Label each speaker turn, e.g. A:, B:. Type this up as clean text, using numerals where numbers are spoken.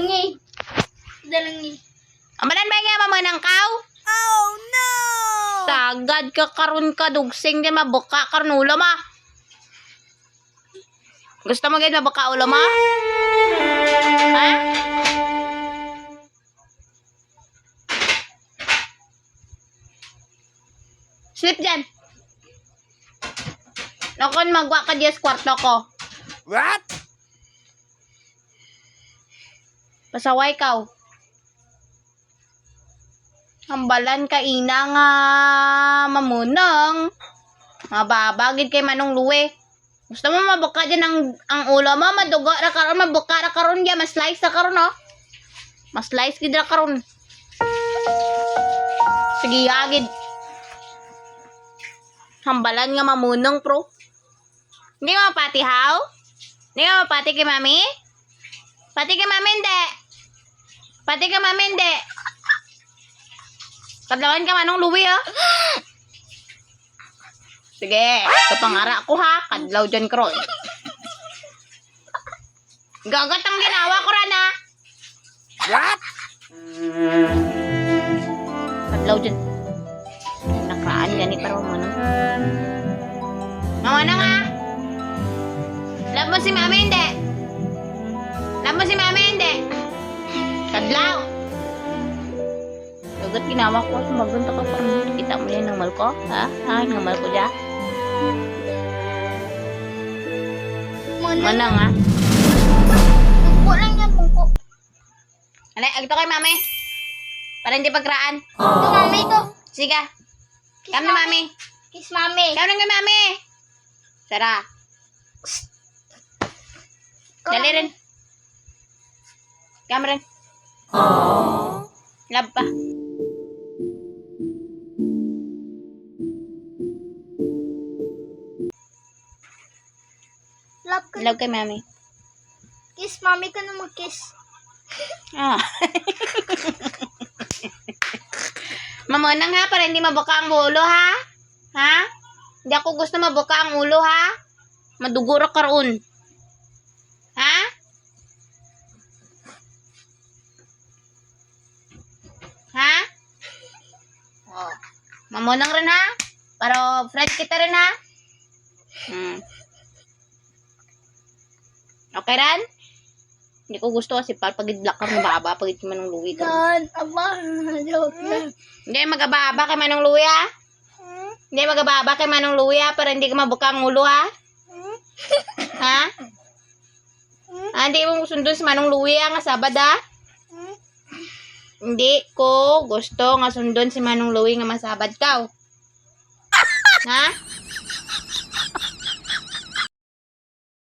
A: Dalangi. Dalangi.
B: Amalan ba nga mamanang kaw?
A: Oh no!
B: Tagad ka karon ka dugsing di mabuka karon ulo ma. Gusto mo gid mabuka ulo ma? Ha? Sleep dyan. Nakon magwa ka diya sa kwarto ko.
C: What?
B: Pasaway ka. Hambalan ka ina nga mamunang. Mababagid kay Manong Luwe. Gusto mo mabuka dyan ang ulo mo, madugo ra karon, mabuka ra karon diya, mas slice ra karon oh. Mas slice gid ra karon. Sige agid. Hambalan nga mamunang pro. Hindi mo mapati how? Hindi mo mapati kay mami? Pati kay mami hindi. Pati kay mami hindi. Kadlawan ka Manong Luwi oh. Sige, kapangara ko ha. Kadlaw dyan karon. Gagat ang ginawa ko ran ha.
C: What?
B: Kadlaw dyan. Nakraan gani karon mo. Mamanang ha. Love mo si mami hindi. Love mo si mami hindi. Kadlaw. Gagat ginawa ko. Sumagunta ka pa. Kita mo yan ng malko. Ha? Ha? Ng malko dyan. Manang ha.
A: Bungko lang yan, bungko.
B: Alay, agto kay mami. Para hindi pagkraan.
A: Ito, mami, ito.
B: Sige.
A: Kiss
B: Kam na mami.
A: Kiss mami.
B: Kam na kay mami. Sara. Dali rin. Kam rin. Love pa.
A: Love ka.
B: Love kay mami.
A: Kiss mami ka na mag-kiss.
B: Ah. Mamunang ha, para hindi mabuka ang ulo ha. Ha? Hindi ako gusto mabuka ang ulo ha. Maduguro karon. Ha? Ha? Oh. Mamunang rin ha. Para friend kita rin ha. Okay ran? Hindi ko gusto kasi pagid-black ka ng baba, pagid ka Manong Luwi ka.
A: God, aba. Joke lang.
B: Hindi magababa kay Manong Luwi ha. Hindi magababa kay Manong Luwi ha, para hindi ka mabuka ang ulo ha. Ha? Ah, hindi mo sundon si Manong Luwi ha, nga Sabad ha. Hindi ko gusto nga sundon si Manong Luwi nga masabad ka. Ha?